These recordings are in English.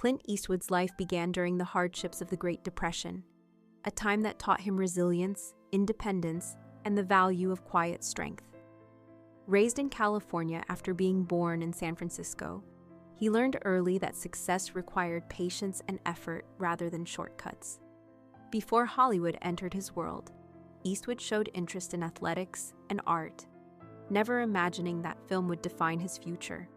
Clint Eastwood's life began during the hardships of the Great Depression, a time that taught him resilience, independence, and the value of quiet strength. Raised in California after being born in San Francisco, he learned early that success required patience and effort rather than shortcuts. Before Hollywood entered his world, Eastwood showed interest in athletics and art, never imagining that film would define his future.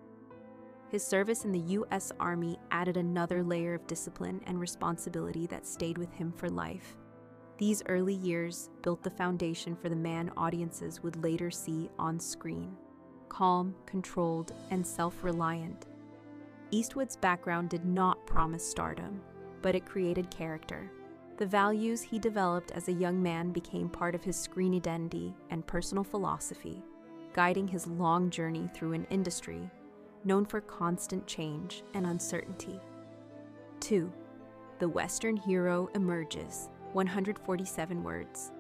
His service in the U.S. Army added another layer of discipline and responsibility that stayed with him for life. These early years built the foundation for the man audiences would later see on screen: calm, controlled, and self-reliant. Eastwood's background did not promise stardom, but it created character. The values he developed as a young man became part of his screen identity and personal philosophy, guiding his long journey through an industry known for constant change and uncertainty. 2. The Western Hero Emerges, 147 words.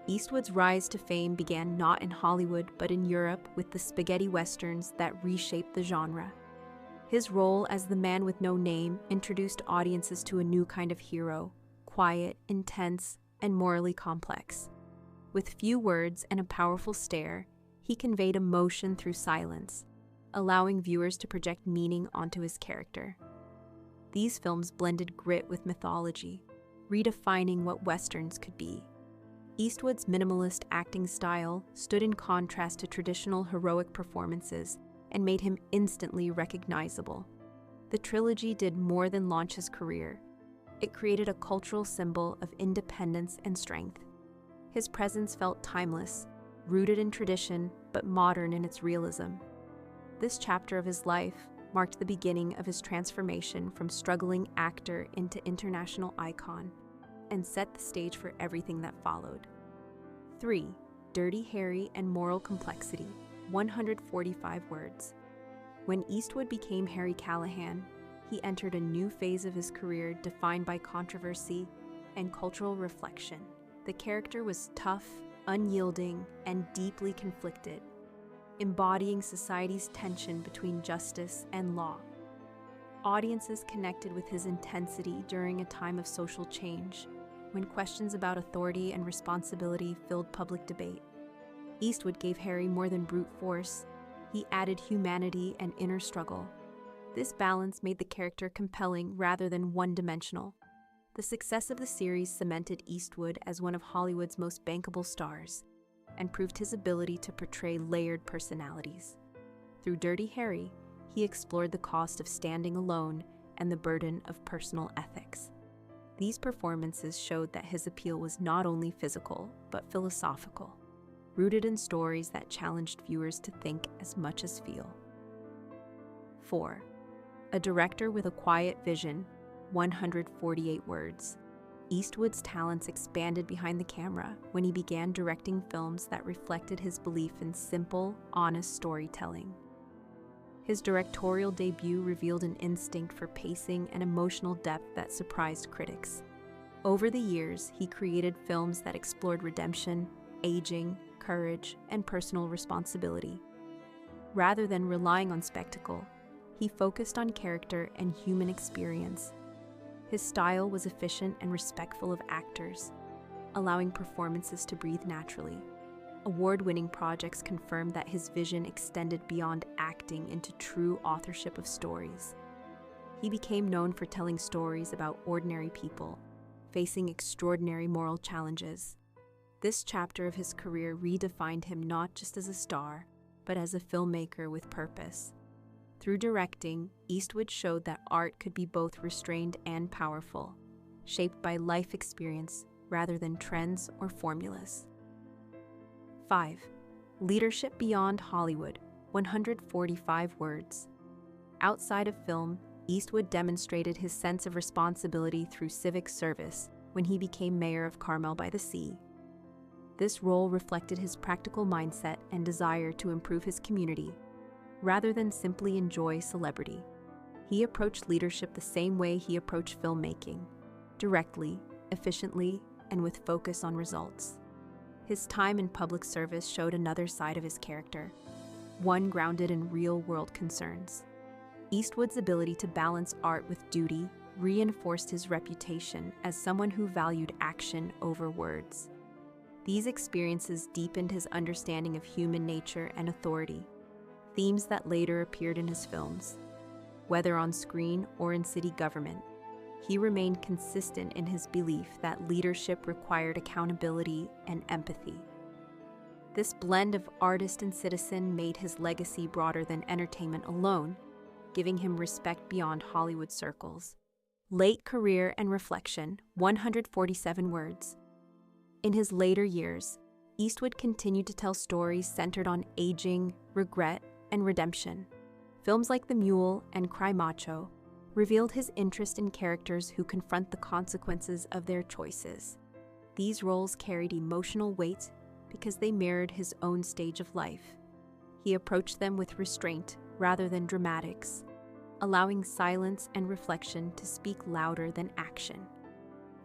Eastwood's rise to fame began not in Hollywood but in Europe with the spaghetti westerns that reshaped the genre. His role as the man with no name introduced audiences to a new kind of hero, quiet, intense, and morally complex. With few words and a powerful stare, he conveyed emotion through silence, allowing viewers to project meaning onto his character. These films blended grit with mythology, redefining what westerns could be. Eastwood's minimalist acting style stood in contrast to traditional heroic performances and made him instantly recognizable. The trilogy did more than launch his career. It created a cultural symbol of independence and strength. His presence felt timeless, rooted in tradition, but modern in its realism. This chapter of his life marked the beginning of his transformation from struggling actor into international icon and set the stage for everything that followed. 3. Dirty Harry and Moral Complexity, 145 words. When Eastwood became Harry Callahan, he entered a new phase of his career defined by controversy and cultural reflection. The character was tough, unyielding, and deeply conflicted, embodying society's tension between justice and law. Audiences connected with his intensity during a time of social change, when questions about authority and responsibility filled public debate. Eastwood gave Harry more than brute force. He added humanity and inner struggle. This balance made the character compelling rather than one-dimensional. The success of the series cemented Eastwood as one of Hollywood's most bankable stars and proved his ability to portray layered personalities. Through Dirty Harry, he explored the cost of standing alone and the burden of personal ethics. These performances showed that his appeal was not only physical, but philosophical, rooted in stories that challenged viewers to think as much as feel. 4. A Director with a Quiet Vision, 148 words. Eastwood's talents expanded behind the camera when he began directing films that reflected his belief in simple, honest storytelling. His directorial debut revealed an instinct for pacing and emotional depth that surprised critics. Over the years, he created films that explored redemption, aging, courage, and personal responsibility. Rather than relying on spectacle, he focused on character and human experience. His style was efficient and respectful of actors, allowing performances to breathe naturally. Award-winning projects confirmed that his vision extended beyond acting into true authorship of stories. He became known for telling stories about ordinary people, facing extraordinary moral challenges. This chapter of his career redefined him not just as a star, but as a filmmaker with purpose. Through directing, Eastwood showed that art could be both restrained and powerful, shaped by life experience rather than trends or formulas. 5. Leadership Beyond Hollywood, 145 words. Outside of film, Eastwood demonstrated his sense of responsibility through civic service when he became mayor of Carmel by the Sea. This role reflected his practical mindset and desire to improve his community, rather than simply enjoy celebrity. He approached leadership the same way he approached filmmaking, directly, efficiently, and with focus on results. His time in public service showed another side of his character, one grounded in real-world concerns. Eastwood's ability to balance art with duty reinforced his reputation as someone who valued action over words. These experiences deepened his understanding of human nature and authority, themes that later appeared in his films. Whether on screen or in city government, he remained consistent in his belief that leadership required accountability and empathy. This blend of artist and citizen made his legacy broader than entertainment alone, giving him respect beyond Hollywood circles. Late career and reflection, 147 words. In his later years, Eastwood continued to tell stories centered on aging, regret, and redemption. Films like The Mule and Cry Macho revealed his interest in characters who confront the consequences of their choices. These roles carried emotional weight because they mirrored his own stage of life. He approached them with restraint rather than dramatics, allowing silence and reflection to speak louder than action.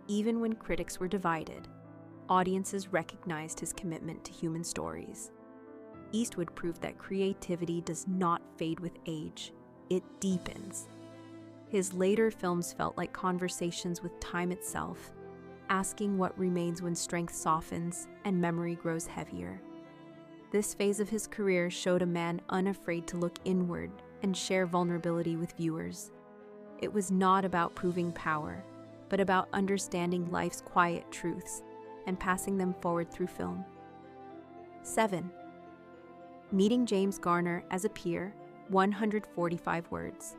Even when critics were divided, audiences recognized his commitment to human stories. Eastwood proved that creativity does not fade with age, it deepens. His later films felt like conversations with time itself, asking what remains when strength softens and memory grows heavier. This phase of his career showed a man unafraid to look inward and share vulnerability with viewers. It was not about proving power, but about understanding life's quiet truths and passing them forward through film. 7. Meeting James Garner as a peer, 145 words.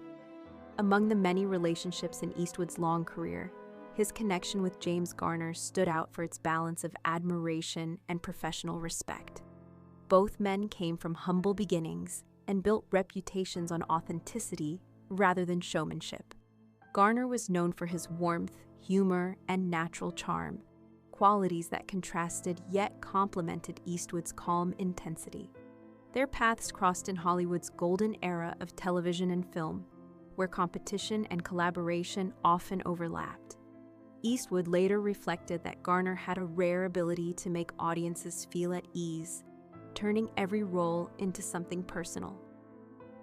Among the many relationships in Eastwood's long career, his connection with James Garner stood out for its balance of admiration and professional respect. Both men came from humble beginnings and built reputations on authenticity rather than showmanship. Garner was known for his warmth, humor, and natural charm, qualities that contrasted yet complemented Eastwood's calm intensity. Their paths crossed in Hollywood's golden era of television and film, where competition and collaboration often overlapped. Eastwood later reflected that Garner had a rare ability to make audiences feel at ease, turning every role into something personal.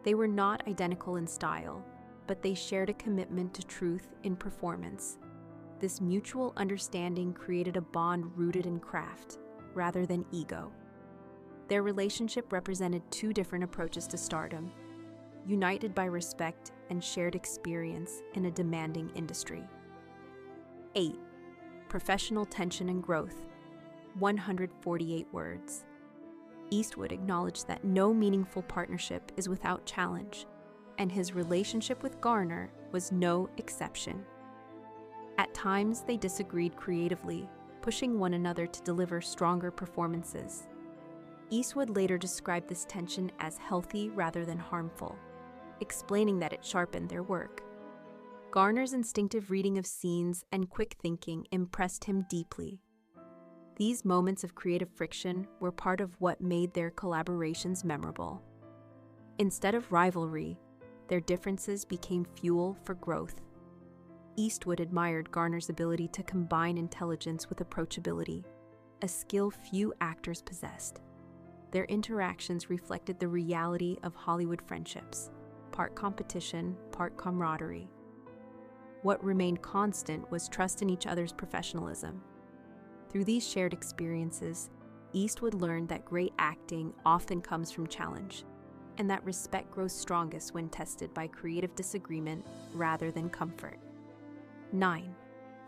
They were not identical in style, but they shared a commitment to truth in performance. This mutual understanding created a bond rooted in craft, rather than ego. Their relationship represented two different approaches to stardom, united by respect and shared experience in a demanding industry. 8. Professional tension and growth, 148 words. Eastwood acknowledged that no meaningful partnership is without challenge, and his relationship with Garner was no exception. At times, they disagreed creatively, pushing one another to deliver stronger performances. Eastwood later described this tension as healthy rather than harmful, explaining that it sharpened their work. Garner's instinctive reading of scenes and quick thinking impressed him deeply. These moments of creative friction were part of what made their collaborations memorable. Instead of rivalry, their differences became fuel for growth. Eastwood admired Garner's ability to combine intelligence with approachability, a skill few actors possessed. Their interactions reflected the reality of Hollywood friendships, part competition, part camaraderie. What remained constant was trust in each other's professionalism. Through these shared experiences, Eastwood learned that great acting often comes from challenge, and that respect grows strongest when tested by creative disagreement rather than comfort. 9.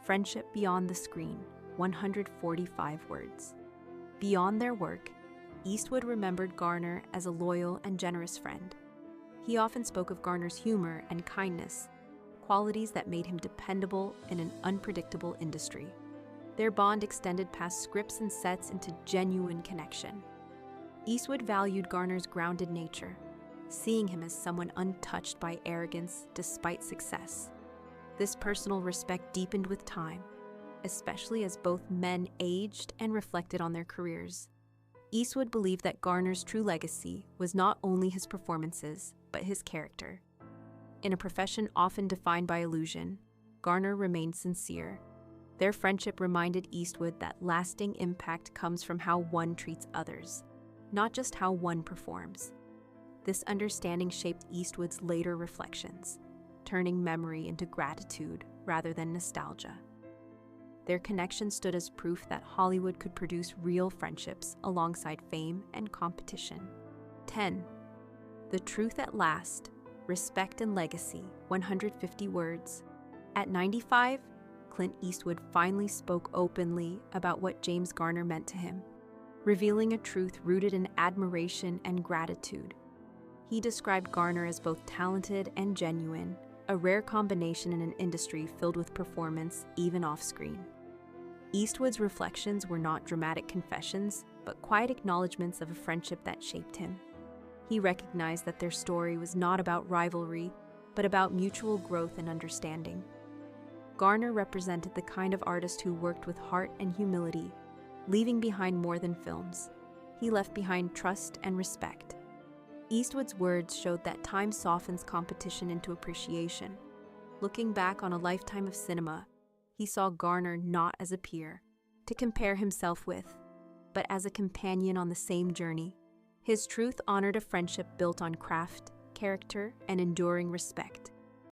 Friendship beyond the screen, 145 words. Beyond their work, Eastwood remembered Garner as a loyal and generous friend. He often spoke of Garner's humor and kindness, qualities that made him dependable in an unpredictable industry. Their bond extended past scripts and sets into genuine connection. Eastwood valued Garner's grounded nature, seeing him as someone untouched by arrogance despite success. This personal respect deepened with time, especially as both men aged and reflected on their careers. Eastwood believed that Garner's true legacy was not only his performances, but his character. In a profession often defined by illusion, Garner remained sincere. Their friendship reminded Eastwood that lasting impact comes from how one treats others, not just how one performs. This understanding shaped Eastwood's later reflections, turning memory into gratitude rather than nostalgia. Their connection stood as proof that Hollywood could produce real friendships alongside fame and competition. 10. The Truth at Last, Respect and Legacy, 150 words. At 95, Clint Eastwood finally spoke openly about what James Garner meant to him, revealing a truth rooted in admiration and gratitude. He described Garner as both talented and genuine, a rare combination in an industry filled with performance, even off-screen. Eastwood's reflections were not dramatic confessions, but quiet acknowledgments of a friendship that shaped him. He recognized that their story was not about rivalry, but about mutual growth and understanding. Garner represented the kind of artist who worked with heart and humility, leaving behind more than films. He left behind trust and respect. Eastwood's words showed that time softens competition into appreciation. Looking back on a lifetime of cinema, he saw Garner not as a peer to compare himself with, but as a companion on the same journey. His truth honored a friendship built on craft, character, and enduring respect.